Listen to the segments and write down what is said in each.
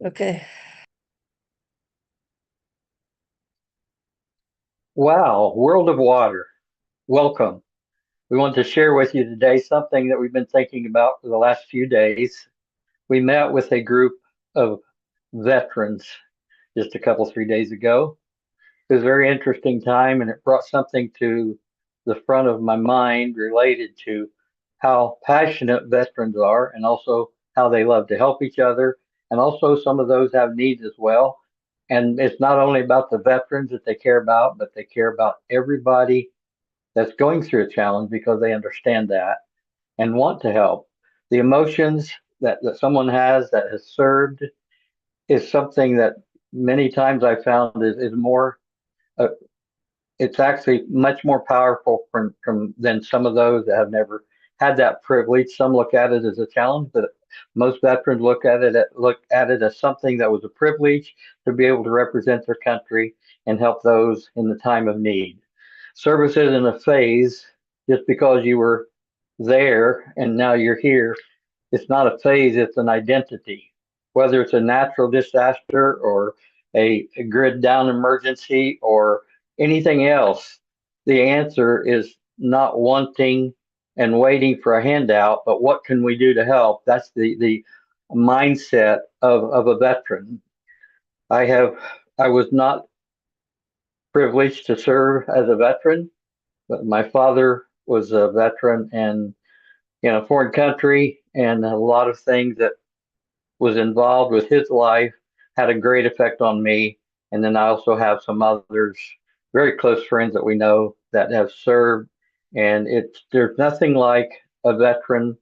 Okay. Wow, world of water. Welcome. We want to share with you today something that we've been thinking about for the last few days. We met with a group of veterans just a couple, 3 days ago. It was a very interesting time and it brought something to the front of my mind related to how passionate veterans are and also how they love to help each other. And also some of those have needs as well. And it's not only about the veterans that they care about, but they care about everybody that's going through a challenge because they understand that and want to help. The emotions that someone has that has served is something that many times I found is more, uh, it's actually much more powerful than some of those that have never had that privilege. Some look at it as a challenge, but most veterans look at it as something that was a privilege to be able to represent their country and help those in the time of need. Service isn't a phase just because you were there and now you're here. It's not a phase, it's an identity. Whether it's a natural disaster or a grid down emergency or anything else, the answer is not wanting and waiting for a handout, but what can we do to help? That's the mindset of a veteran. I have I was not privileged to serve as a veteran, but my father was a veteran and in a foreign country, and a lot of things that was involved with his life had a great effect on me. And then I also have some others, very close friends that we know that have served. And there's nothing like a veteran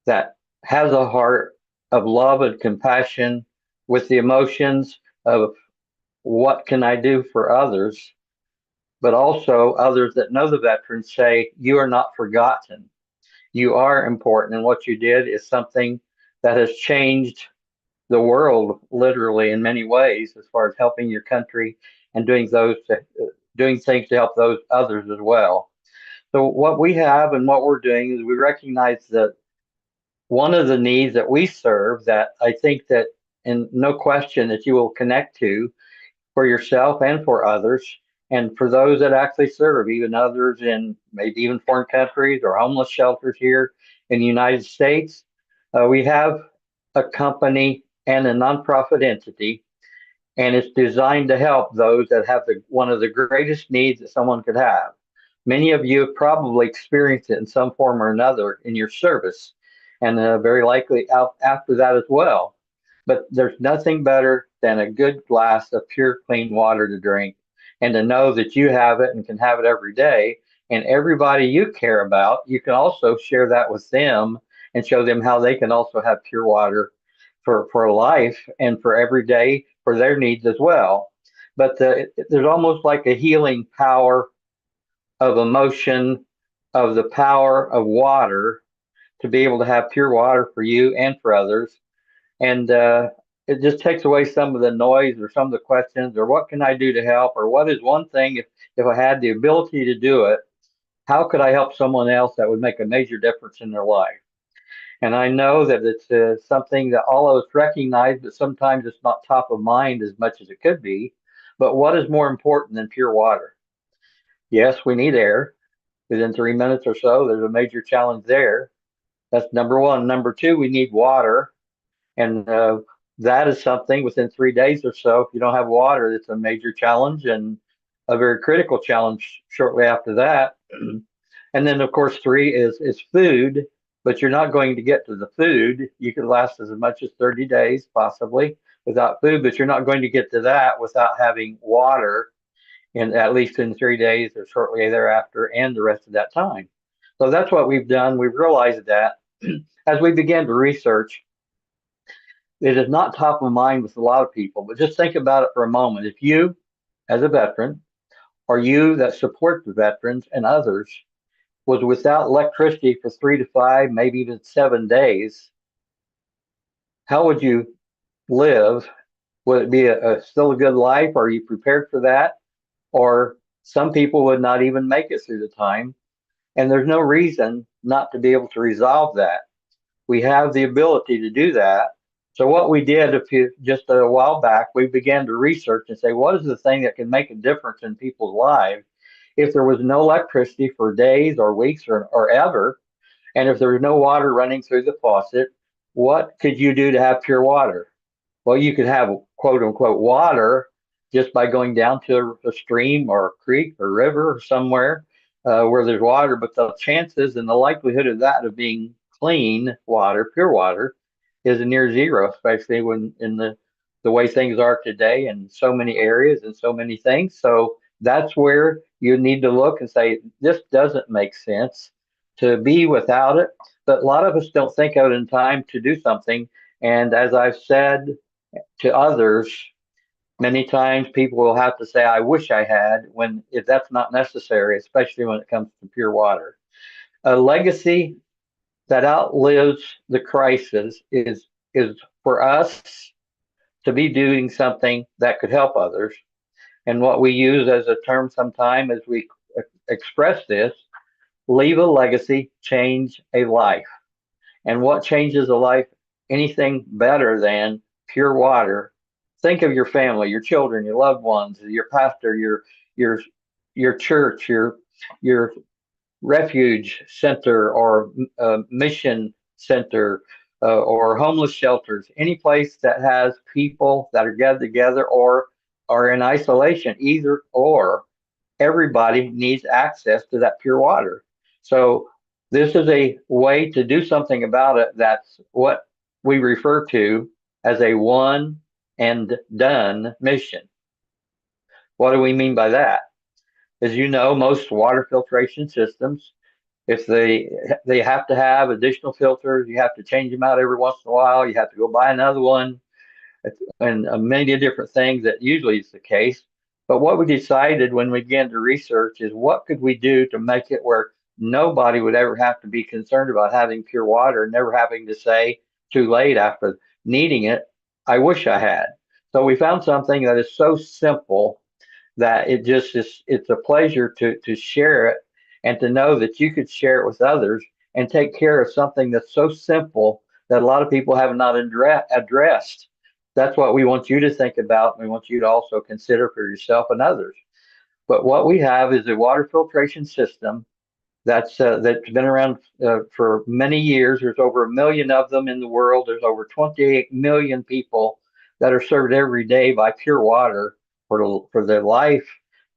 that has a heart of love and compassion with the emotions of what can I do for others, but also others that know the veterans say, you are not forgotten. You are important, and what you did is something that has changed the world literally in many ways as far as helping your country and doing things to help those others as well. So what we have and what we're doing is we recognize that one of the needs that we serve that I think that and no question that you will connect to for yourself and for others and for those that actually serve, even others in maybe even foreign countries or homeless shelters here in the United States. We have a company and a nonprofit entity, and it's designed to help those that have one of the greatest needs that someone could have. Many of you have probably experienced it in some form or another in your service, and very likely out after that as well. But there's nothing better than a good glass of pure, clean water to drink, and to know that you have it and can have it every day. And everybody you care about, you can also share that with them and show them how they can also have pure water for life and for every day for their needs as well. But there's almost like a healing power of emotion, of the power of water to be able to have pure water for you and for others. And it just takes away some of the noise or some of the questions or what can I do to help or what is one thing if I had the ability to do it, how could I help someone else that would make a major difference in their life? And I know that it's something that all of us recognize, but sometimes it's not top of mind as much as it could be. But what is more important than pure water? Yes, we need air. Within 3 minutes or so, there's a major challenge there. That's number one. Number two, we need water. And that is something within 3 days or so, if you don't have water, it's a major challenge and a very critical challenge shortly after that. And then, of course, three is food, but you're not going to get to the food. You could last as much as 30 days, possibly, without food, but you're not going to get to that without having water in at least in 3 days or shortly thereafter and the rest of that time. So that's what we've done. We've realized that as we began to research, it is not top of mind with a lot of people, but just think about it for a moment. If you, as a veteran, or you that support the veterans and others, was without electricity for 3 to 5, maybe even 7 days, how would you live? Would it be still a good life? Are you prepared for that? Or some people would not even make it through the time. And there's no reason not to be able to resolve that. We have the ability to do that. So what we did just a while back, we began to research and say, what is the thing that can make a difference in people's lives if there was no electricity for days or weeks or ever, and if there was no water running through the faucet, what could you do to have pure water? Well, you could have quote unquote water just by going down to a stream or a creek or river or somewhere where there's water, but the chances and the likelihood of that of being clean water, pure water, is near zero, especially when in the way things are today in so many areas and so many things. So that's where you need to look and say, this doesn't make sense to be without it. But a lot of us don't think of it in time to do something. And as I've said to others, many times people will have to say, I wish I had, when if that's not necessary, especially when it comes to pure water. A legacy that outlives the crisis is for us to be doing something that could help others. And what we use as a term sometime as we express this, leave a legacy, change a life. And what changes a life? Anything better than pure water. Think of your family, your children, your loved ones, your pastor, your your church, your refuge center or mission center or homeless shelters, any place that has people that are gathered together or are in isolation, either or. Everybody needs access to that pure water. So this is a way to do something about it. That's what we refer to as a one and done mission. What do we mean by that? As you know, most water filtration systems, if they have to have additional filters, you have to change them out every once in a while. You have to go buy another one and many different things that usually is the case. But what we decided when we began to research is what could we do to make it where nobody would ever have to be concerned about having pure water, never having to say too late after needing it, I wish I had. So we found something that is so simple that it just is, it's a pleasure to share it and to know that you could share it with others and take care of something that's so simple that a lot of people have not addressed. That's what we want you to think about. We want you to also consider for yourself and others. But what we have is a water filtration system that's been around for many years. There's over 1 million of them in the world. There's over 28 million people that are served every day by pure water for their life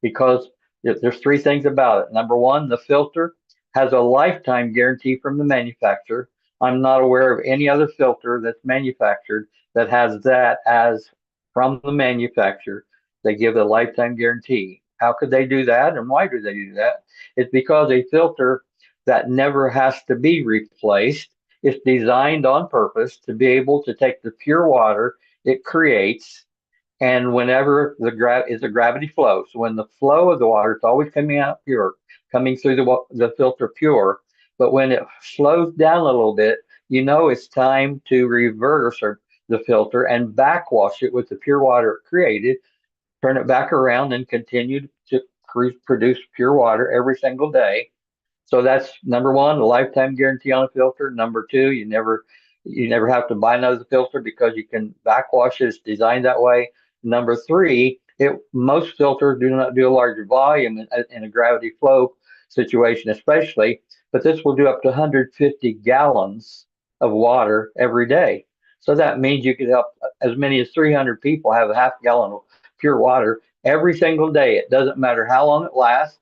because there's three things about it. Number one, the filter has a lifetime guarantee from the manufacturer. I'm not aware of any other filter that's manufactured that has that as from the manufacturer. They give a lifetime guarantee. How could they do that and why do they do that? It's because a filter that never has to be replaced is designed on purpose to be able to take the pure water it creates, and whenever is a gravity flow. So when the flow of the water, it's always coming out pure, coming through the filter pure. But when it slows down a little bit, you know it's time to reverse the filter and backwash it with the pure water it created, turn it back around, and continue to produce pure water every single day. So that's number one, a lifetime guarantee on a filter. Number two, you never have to buy another filter because you can backwash it. It's designed that way. Number three, most filters do not do a larger volume in a gravity flow situation, especially, but this will do up to 150 gallons of water every day. So that means you could help as many as 300 people have a half gallon of pure water every single day. It doesn't matter how long it lasts.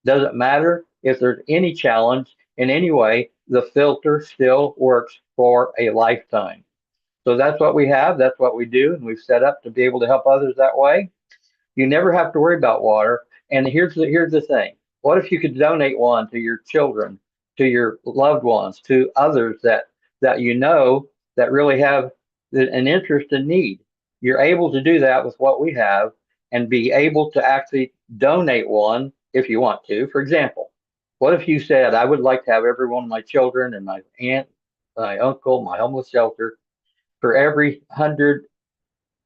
Doesn't matter if there's any challenge in any way, the filter still works for a lifetime. So that's what we have, that's what we do, and we've set up to be able to help others that way. You never have to worry about water. And here's the thing. What if you could donate one to your children, to your loved ones, to others that you know that really have an interest and need? You're able to do that with what we have and be able to actually donate one if you want to. For example, what if you said, I would like to have every one of my children and my aunt, my uncle, my homeless shelter, for every $150,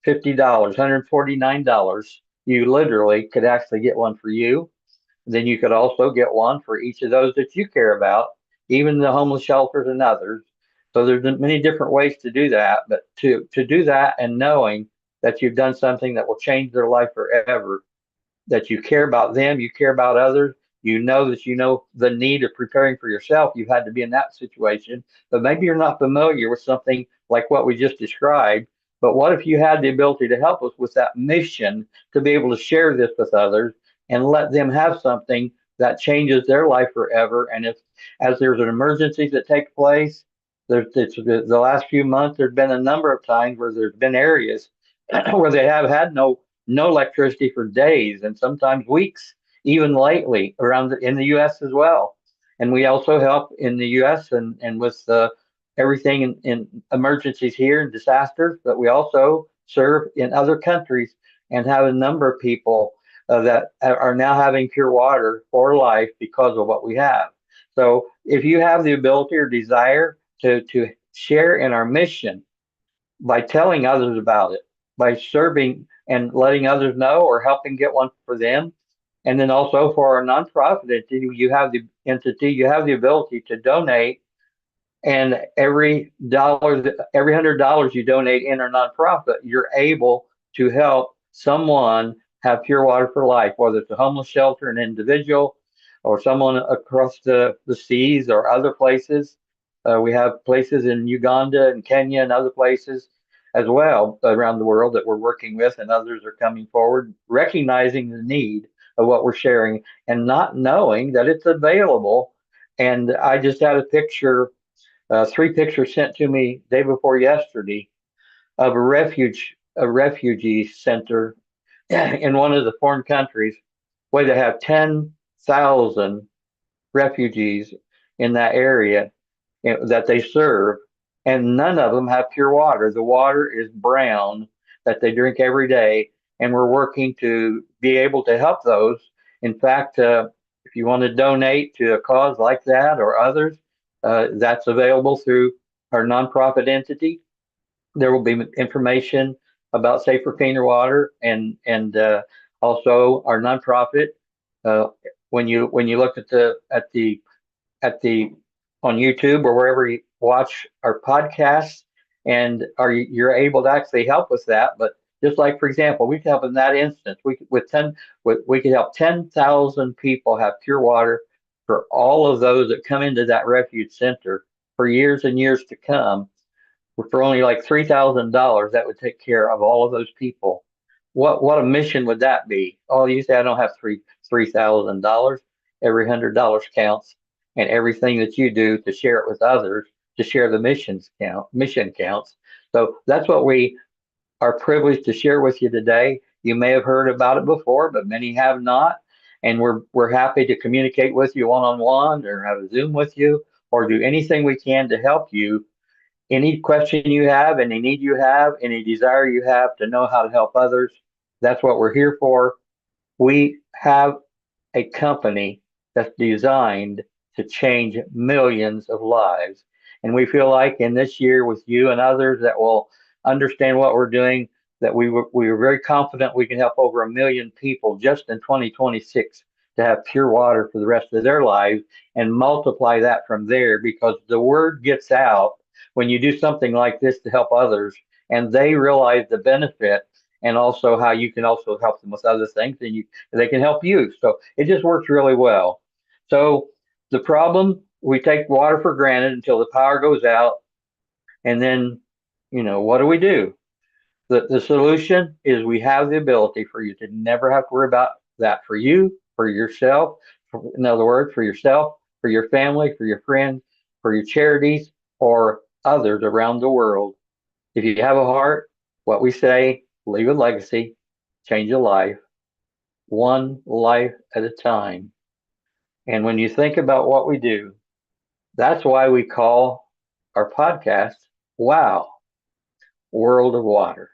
$149, you literally could actually get one for you. Then you could also get one for each of those that you care about, even the homeless shelters and others. So there's many different ways to do that, but to do that and knowing that you've done something that will change their life forever, that you care about them, you care about others. You know the need of preparing for yourself. You've had to be in that situation, but maybe you're not familiar with something like what we just described. But what if you had the ability to help us with that mission to be able to share this with others and let them have something that changes their life forever? And if, as there's an emergency that takes place, the last few months, there's been a number of times where there's been areas where they have had no electricity for days and sometimes weeks, even lately in the U.S. as well. And we also help in the U.S. and with everything in emergencies here and disasters, but we also serve in other countries and have a number of people that are now having pure water for life because of what we have. So if you have the ability or desire to share in our mission, by telling others about it, by serving and letting others know or helping get one for them. And then also for our nonprofit entity, you have the ability to donate, and every $100 you donate in our nonprofit, you're able to help someone have pure water for life, whether it's a homeless shelter, an individual, or someone across the seas or other places. We have places in Uganda and Kenya and other places as well around the world that we're working with, and others are coming forward, recognizing the need of what we're sharing and not knowing that it's available. And I just had a picture, three pictures sent to me day before yesterday of a refugee center in one of the foreign countries where they have 10,000 refugees in that area that they serve, and none of them have pure water. The water is brown that they drink every day, and we're working to be able to help those. In fact, if you want to donate to a cause like that or others, that's available through our nonprofit entity. There will be information about safer, cleaner water, and also our nonprofit. Uh, when you look at the on YouTube or wherever you watch our podcasts, and you're able to actually help with that. But just like, for example, we can help in that instance. We could help 10,000 people have pure water for all of those that come into that refuge center for years and years to come. For only like $3,000, that would take care of all of those people. What a mission would that be? Oh, you say I don't have $3,000. Every $100 counts, and everything that you do to share it with others, to share the mission counts. So that's what we are privileged to share with you today. You may have heard about it before, but many have not. And we're happy to communicate with you one on one, or have a Zoom with you, or do anything we can to help you. Any question you have, any need you have, any desire you have to know how to help others, that's what we're here for. We have a company that's designed to change millions of lives. And we feel like in this year with you and others that will understand what we're doing, that we were very confident we can help over 1 million people just in 2026 to have pure water for the rest of their lives, and multiply that from there, because the word gets out when you do something like this to help others, and they realize the benefit, and also how you can also help them with other things, and they can help you. So it just works really well. So the problem, we take water for granted until the power goes out, and then, what do we do? The solution is we have the ability for you to never have to worry about that, for you, for yourself, in other words, for yourself, for your family, for your friends, for your charities, or others around the world. If you have a heart, what we say, leave a legacy, change a life, one life at a time. And when you think about what we do, that's why we call our podcast, Wow, World of Water.